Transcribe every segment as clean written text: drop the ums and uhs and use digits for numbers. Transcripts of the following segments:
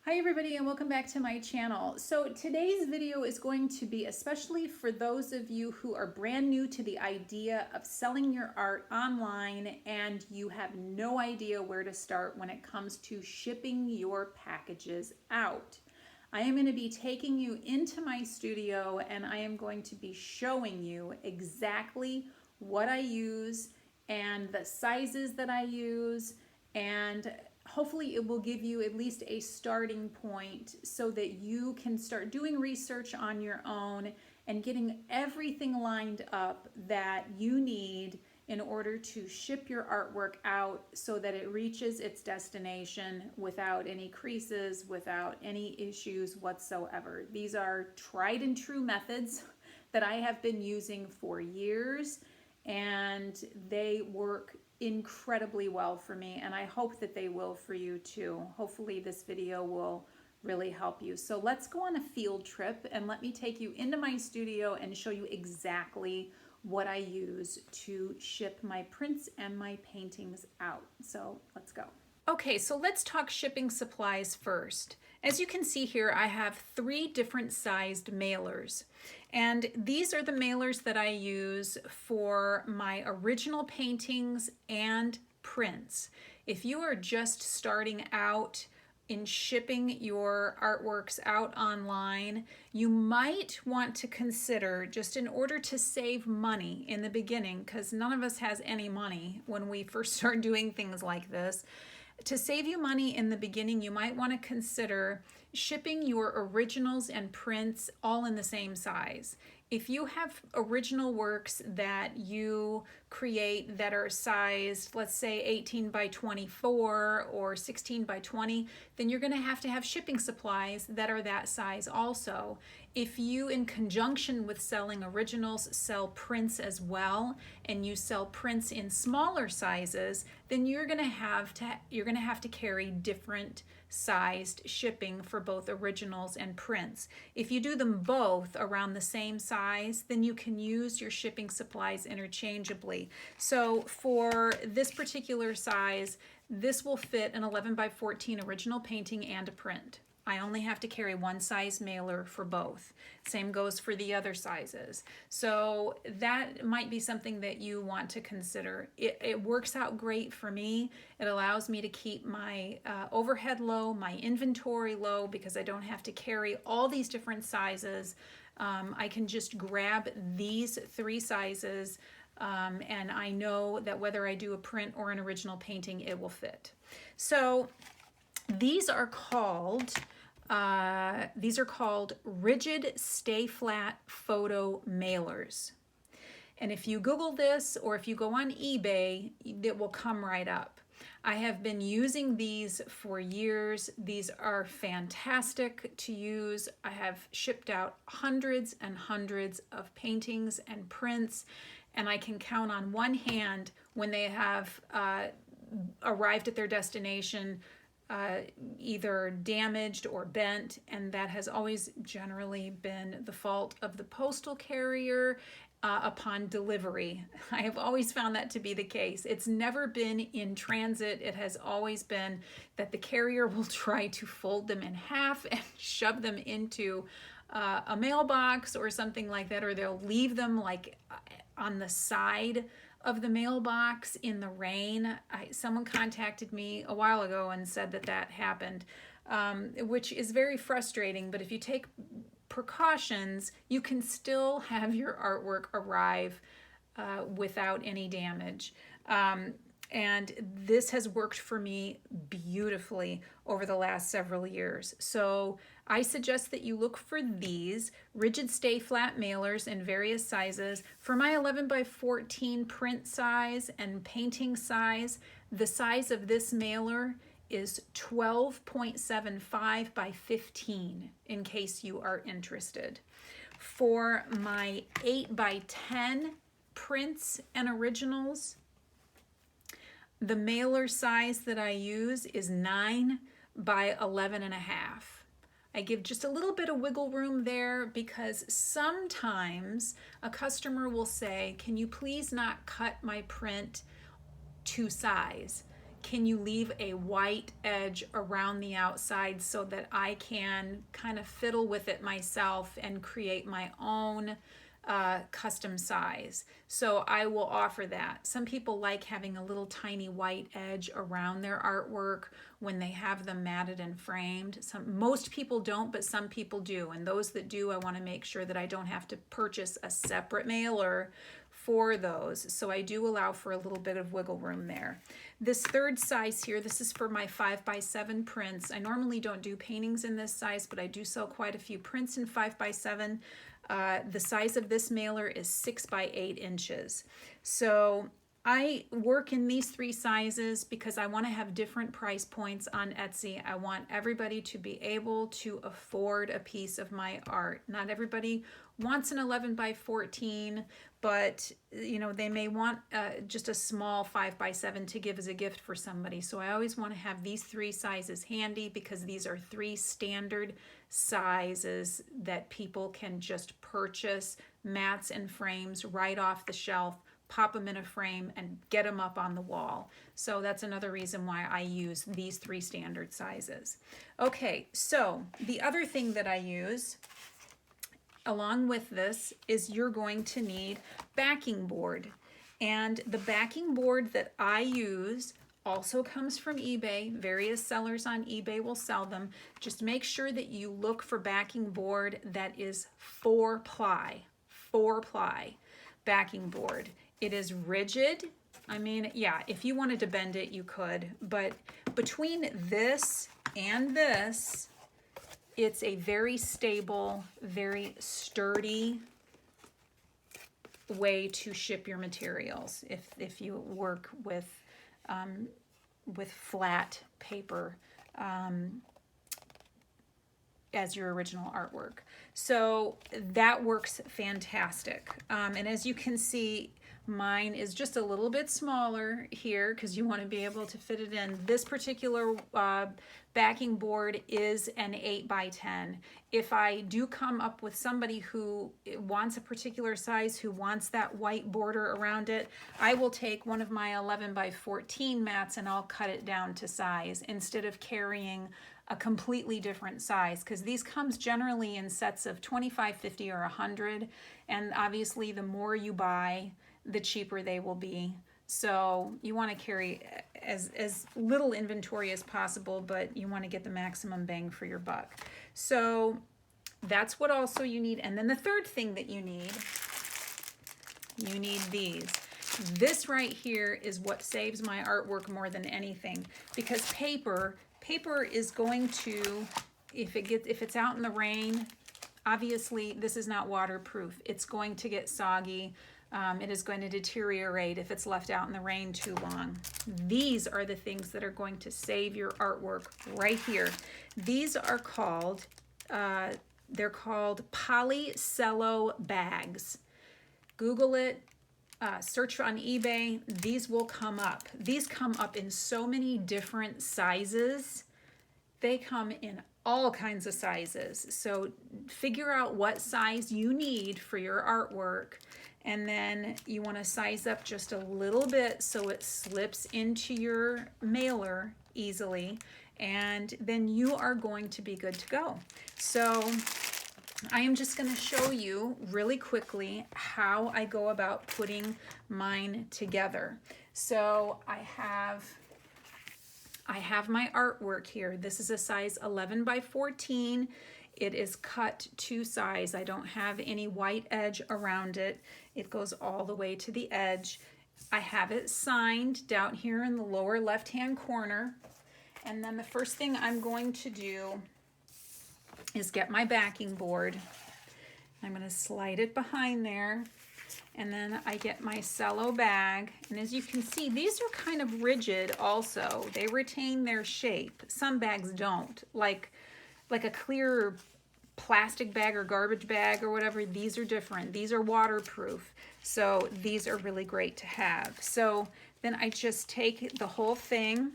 Hi everybody and welcome back to my channel. So today's video is going to be especially for those of you who are brand new to the idea of selling your art online and you have no idea where to start when it comes to shipping your packages out. I am going to be taking you into my studio and I am going to be showing you exactly what I use and the sizes that I use, and hopefully it will give you at least a starting point so that you can start doing research on your own and getting everything lined up that you need in order to ship your artwork out so that it reaches its destination without any creases, without any issues whatsoever. These are tried and true methods that I have been using for years, and they work incredibly well for me, and I hope that they will for you too. Hopefully this video will really help you. So let's go on a field trip and let me take you into my studio and show you exactly what I use to ship my prints and my paintings out. So let's go. Okay, so let's talk shipping supplies first. As you can see here, I have 3 different sized mailers. And these are the mailers that I use for my original paintings and prints. If you are just starting out in shipping your artworks out online, you might want to consider, just in order to save money in the beginning, because none of us has any money when we first start doing things like this. To save you money in the beginning, you might want to consider shipping your originals and prints all in the same size. If you have original works that you create that are sized, let's say 18 by 24 or 16 by 20, then you're going to have shipping supplies that are that size also. If you, in conjunction with selling originals, sell prints as well, and you sell prints in smaller sizes, then you're going to have to carry different sized shipping for both originals and prints. If you do them both around the same size, then you can use your shipping supplies interchangeably. So for this particular size, this will fit an 11 by 14 original painting and a print. I only have to carry one size mailer for both. Same goes for the other sizes. So that might be something that you want to consider. It works out great for me. It allows me to keep my overhead low, my inventory low, because I don't have to carry all these different sizes. I can just grab these 3 sizes, and I know that whether I do a print or an original painting, it will fit. So these are called rigid stay flat photo mailers. And if you Google this or if you go on eBay, it will come right up. I have been using these for years. These are fantastic to use. I have shipped out hundreds and hundreds of paintings and prints, and I can count on one hand when they have arrived at their destination either damaged or bent, and that has always generally been the fault of the postal carrier upon delivery. I have always found that to be the case. It's never been in transit. It has always been that the carrier will try to fold them in half and shove them into a mailbox or something like that, or they'll leave them like on the side of the mailbox in the rain. Someone contacted me a while ago and said that happened, which is very frustrating, but if you take precautions, you can still have your artwork arrive without any damage. And this has worked for me beautifully over the last several years. So I suggest that you look for these rigid stay flat mailers in various sizes. For my 11 by 14 print size and painting size, the size of this mailer is 12.75 by 15, in case you are interested. For my 8 by 10 prints and originals, the mailer size that I use is 9 by 11 and a half. I give just a little bit of wiggle room there because sometimes a customer will say, can you please not cut my print to size? can you leave a white edge around the outside so that I can kind of fiddle with it myself and create my own custom size. So I will offer that. Some people like having a little tiny white edge around their artwork when they have them matted and framed. Most people don't, but some people do. And those that do, I want to make sure that I don't have to purchase a separate mailer for those. So I do allow for a little bit of wiggle room there. This third size here, this is for my 5x7 prints. I normally don't do paintings in this size, but I do sell quite a few prints in 5x7. The size of this mailer is 6x8 inches. So I work in these three sizes because I want to have different price points on Etsy. I want everybody to be able to afford a piece of my art. Not everybody wants an 11x14, but you know, they may want just a small 5x7 to give as a gift for somebody. So I always want to have these three sizes handy because these are three standard sizes that people can just purchase mats and frames right off the shelf, pop them in a frame, and get them up on the wall. So that's another reason why I use these three standard sizes. Okay, so the other thing that I use along with this is you're going to need backing board. And the backing board that I use also comes from eBay. Various sellers on eBay will sell them. Just make sure that you look for backing board that is 4-ply backing board. It is rigid. I mean, yeah, if you wanted to bend it, you could, but between this and this, it's a very stable, very sturdy way to ship your materials if you work with flat paper as your original artwork. So that works fantastic. And as you can see, mine is just a little bit smaller here because you want to be able to fit it in. This particular backing board is an 8x10. If I do come up with somebody who wants a particular size, who wants that white border around it, I will take one of my 11x14 mats and I'll cut it down to size instead of carrying a completely different size, because these comes generally in sets of 25, 50, or 100, and obviously the more you buy, the cheaper they will be. So you want to carry as little inventory as possible, but you want to get the maximum bang for your buck. So that's what also you need. And then the third thing that you need these. This right here is what saves my artwork more than anything, because paper is going to, if it's out in the rain, obviously this is not waterproof. It's going to get soggy. It is going to deteriorate if it's left out in the rain too long. These are the things that are going to save your artwork right here. These are called, they're called Polycello bags. Google it, search on eBay, these will come up. These come up in so many different sizes. They come in all kinds of sizes. So figure out what size you need for your artwork, and then you want to size up just a little bit so it slips into your mailer easily, and then you are going to be good to go. So I am just going to show you really quickly how I go about putting mine together. So I have my artwork here. This is a size 11x14. It is cut to size. I don't have any white edge around it. It goes all the way to the edge. I have it signed down here in the lower left-hand corner. And then the first thing I'm going to do is get my backing board. I'm going to slide it behind there. And then I get my cello bag. And as you can see, these are kind of rigid also. They retain their shape. Some bags don't. Like a clear plastic bag or garbage bag or whatever, these are different. These are waterproof. So these are really great to have. So then I just take the whole thing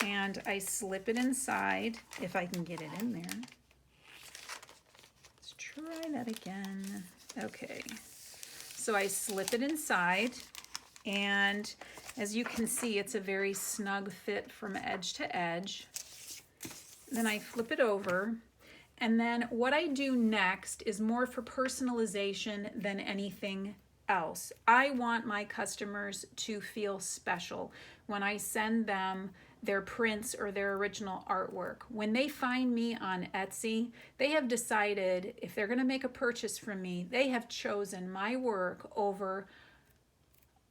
and I slip it inside, if I can get it in there. Let's try that again. Okay. So I slip it inside, and As you can see, it's a very snug fit from edge to edge. Then I flip it over. And then what I do next is more for personalization than anything else. I want my customers to feel special when I send them their prints or their original artwork. When they find me on Etsy, they have decided if they're going to make a purchase from me, they have chosen my work over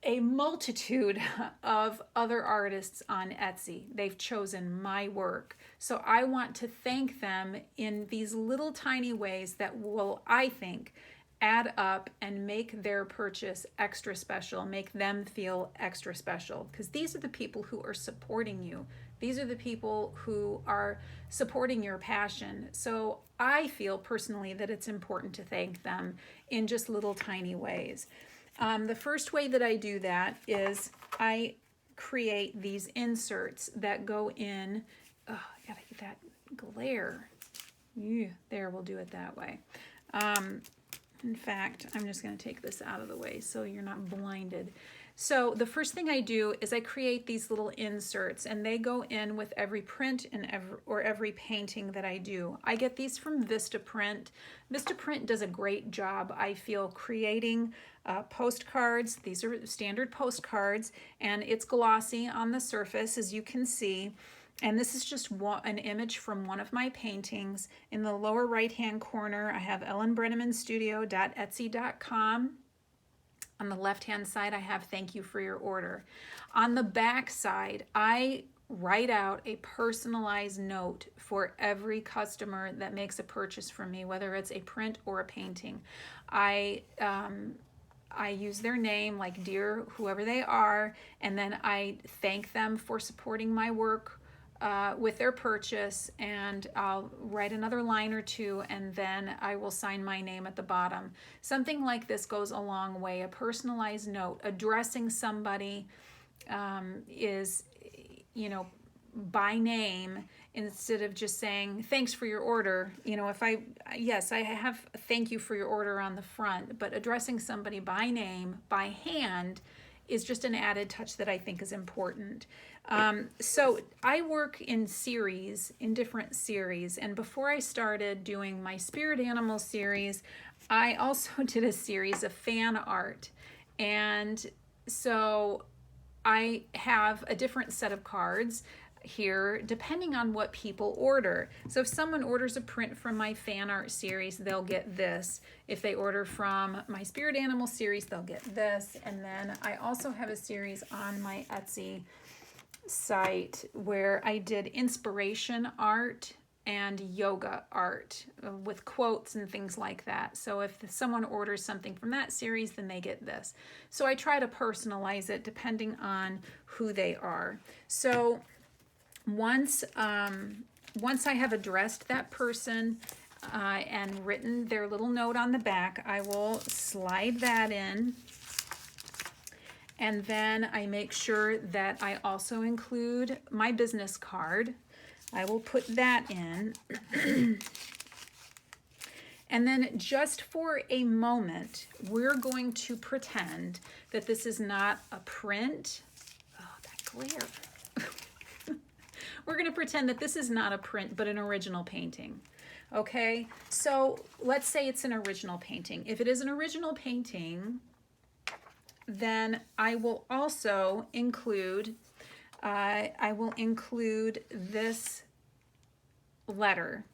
a multitude of other artists on Etsy. They've chosen my work. So I want to thank them in these little tiny ways that will, I think, add up and make their purchase extra special, make them feel extra special. Because these are the people who are supporting you. These are the people who are supporting your passion. So I feel personally that it's important to thank them in just little tiny ways. The first way that I do that is I create these inserts that go in. Oh, I gotta get that glare. Yeah, there, we'll do it that way. In fact, I'm just going to take this out of the way so you're not blinded. So the first thing I do is I create these little inserts, and they go in with every print and every painting that I do. I get these from Vistaprint. Vistaprint does a great job, I feel, creating postcards. These are standard postcards, and it's glossy on the surface, as you can see. And this is just an image from one of my paintings. In the lower right-hand corner, I have ellenbrennemanstudio.etsy.com. On the left-hand side, I have thank you for your order. On the back side, I write out a personalized note for every customer that makes a purchase from me, whether it's a print or a painting. I use their name, like dear whoever they are, and then I thank them for supporting my work with their purchase, and I'll write another line or two, and then I will sign my name at the bottom. Something like this goes a long way. A personalized note addressing somebody is, by name, instead of just saying thanks for your order. Yes, I have thank you for your order on the front, but addressing somebody by name, by hand, is just an added touch that I think is important. So I work in different series. And before I started doing my spirit animal series, I also did a series of fan art. And so I have a different set of cards here depending on what people order. So if someone orders a print from my fan art series, they'll get this. If they order from my spirit animal series, they'll get this. And then I also have a series on my Etsy site where I did inspiration art and yoga art with quotes and things like that. So if someone orders something from that series, then they get this. So I try to personalize it depending on who they are. So once I have addressed that person and written their little note on the back, I will slide that in. And then I make sure that I also include my business card. I will put that in. And then just for a moment, we're going to pretend that this is not a print. Oh, that glare. We're going to pretend that this is not a print, but an original painting. Okay, so let's say it's an original painting. If it is an original painting, then I will also include, this letter.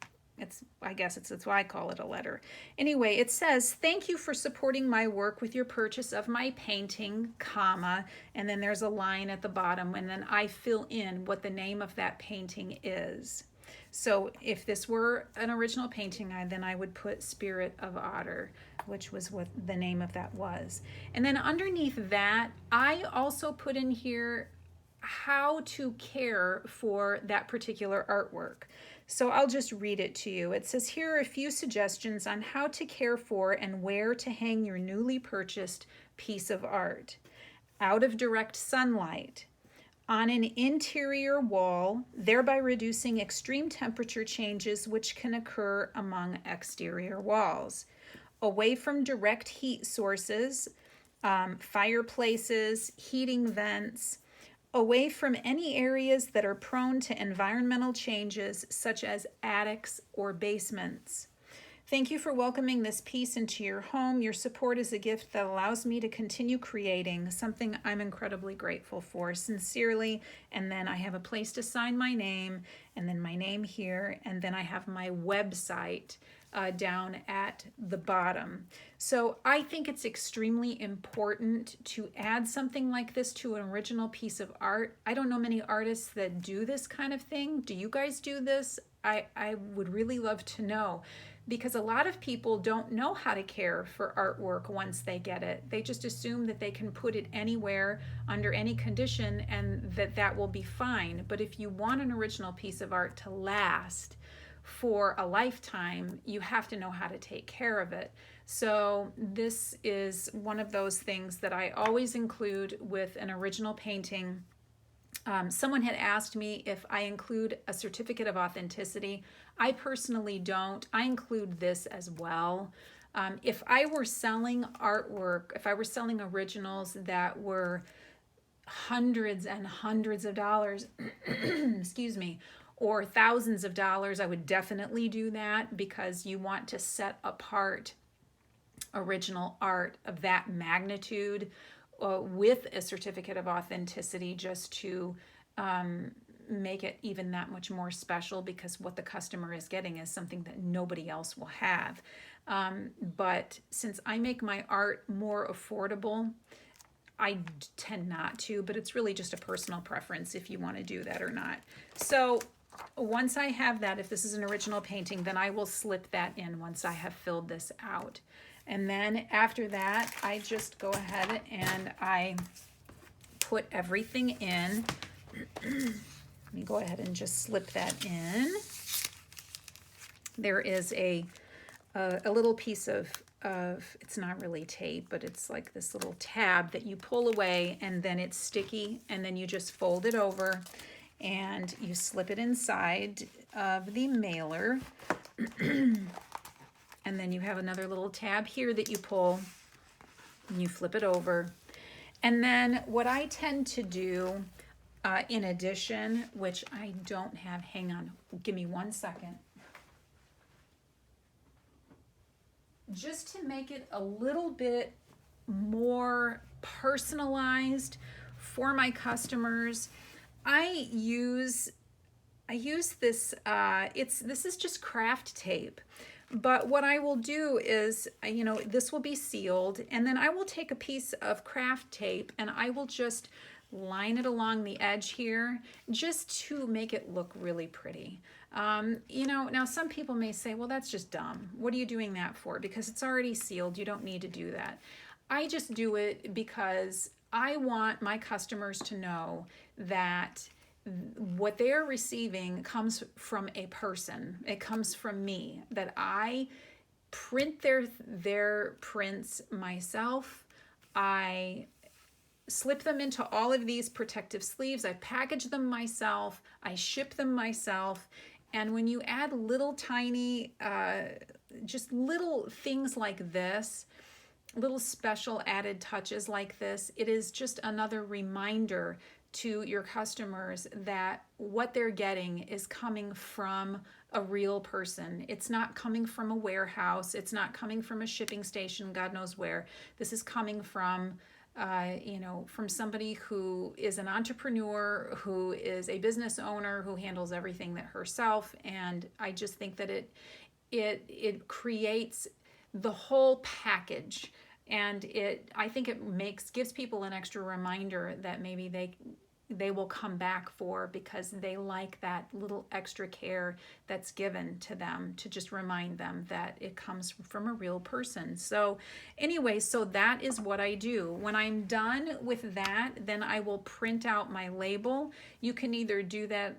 I guess it's why I call it a letter. Anyway, it says, thank you for supporting my work with your purchase of my painting, comma, and then there's a line at the bottom, and then I fill in what the name of that painting is. So if this were an original painting, then I would put Spirit of Otter, which was what the name of that was. And then underneath that, I also put in here how to care for that particular artwork. So I'll just read it to you. It says, here are a few suggestions on how to care for and where to hang your newly purchased piece of art. Out of direct sunlight, on an interior wall, thereby reducing extreme temperature changes which can occur among exterior walls. Away from direct heat sources, fireplaces, heating vents, away from any areas that are prone to environmental changes such as attics or basements. Thank you for welcoming this piece into your home. Your support is a gift that allows me to continue creating, something I'm incredibly grateful for. Sincerely. And then I have a place to sign my name, and then my name here, and then I have my website down at the bottom. So I think it's extremely important to add something like this to an original piece of art. I don't know many artists that do this kind of thing. Do you guys do this? I would really love to know, because a lot of people don't know how to care for artwork once they get it. They just assume that they can put it anywhere under any condition and that will be fine. But if you want an original piece of art to last for a lifetime, you have to know how to take care of it. So this is one of those things that I always include with an original painting. Someone had asked me if I include a certificate of authenticity. I personally don't. I include this as well. If I were selling artwork, if I were selling originals that were hundreds and hundreds of dollars, excuse me, or thousands of dollars, I would definitely do that, because you want to set apart original art of that magnitude with a certificate of authenticity, just to make it even that much more special, because what the customer is getting is something that nobody else will have. But since I make my art more affordable, I tend not to, but it's really just a personal preference if you want to do that or not. So once I have that, if this is an original painting, then I will slip that in once I have filled this out. And then after that, I just go ahead and I put everything in. Let me go ahead and just slip that in. There is a little piece of, it's not really tape, but it's like this little tab that you pull away, and then it's sticky, and then you just fold it over and you slip it inside of the mailer. And then you have another little tab here that you pull and you flip it over. And then what I tend to do in addition, which I don't have, hang on, give me 1 second. Just to make it a little bit more personalized for my customers, I use this, this is just craft tape. But what I will do is, this will be sealed, and then I will take a piece of craft tape and I will just line it along the edge here, just to make it look really pretty. Now some people may say, well, that's just dumb. What are you doing that for? Because it's already sealed. You don't need to do that. I just do it because I want my customers to know that what they are receiving comes from a person. It comes from me, that I print their prints myself. I slip them into all of these protective sleeves. I package them myself. I ship them myself. And when you add little tiny, just little things like this, little special added touches like this, it is just another reminder to your customers that what they're getting is coming from a real person. It's not coming from a warehouse. It's not coming from a shipping station, God knows where. This is coming from, from somebody who is an entrepreneur, who is a business owner, who handles everything that herself. And I just think that it creates the whole package. And I think it gives people an extra reminder that maybe they will come back for, because they like that little extra care that's given to them, to just remind them that it comes from a real person. So anyway, so that is what I do. When I'm done with that, then I will print out my label. You can either do that,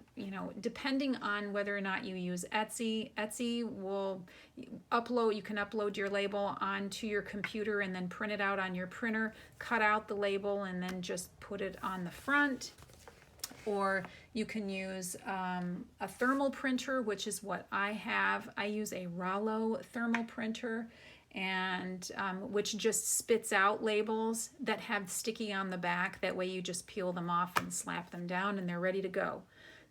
depending on whether or not you use Etsy. Etsy will you can upload your label onto your computer and then print it out on your printer, cut out the label, and then just put it on the front. Or you can use a thermal printer, which is what I have. I use a Rollo thermal printer, and which just spits out labels that have sticky on the back. That way you just peel them off and slap them down and they're ready to go.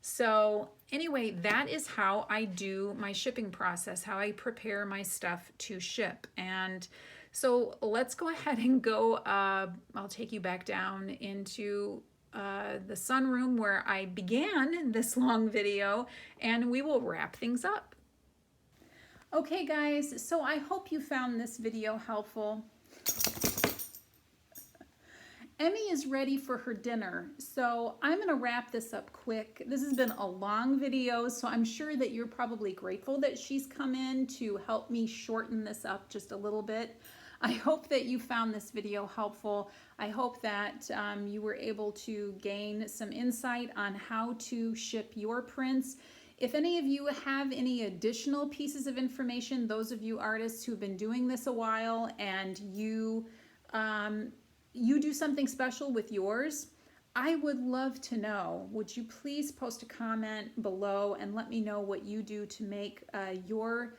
So anyway, that is how I do my shipping process, how I prepare my stuff to ship. And so let's go ahead and go, I'll take you back down into the sunroom where I began this long video, and we will wrap things up. Okay guys, so I hope you found this video helpful. Emmy is ready for her dinner, so I'm gonna wrap this up quick. This has been a long video, so I'm sure that you're probably grateful that she's come in to help me shorten this up just a little bit. I hope that you found this video helpful. I hope that you were able to gain some insight on how to ship your prints. If any of you have any additional pieces of information, those of you artists who've been doing this a while and you do something special with yours, I would love to know. Would you please post a comment below and let me know what you do to make your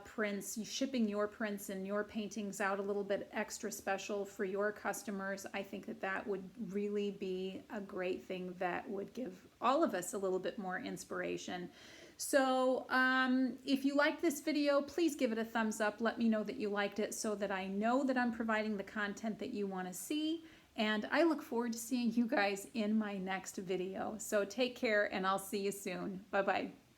prints, shipping your prints and your paintings out a little bit extra special for your customers. I think that that would really be a great thing that would give all of us a little bit more inspiration. So if you liked this video, please give it a thumbs up. Let me know that you liked it so that I know that I'm providing the content that you want to see. And I look forward to seeing you guys in my next video. So take care and I'll see you soon. Bye-bye.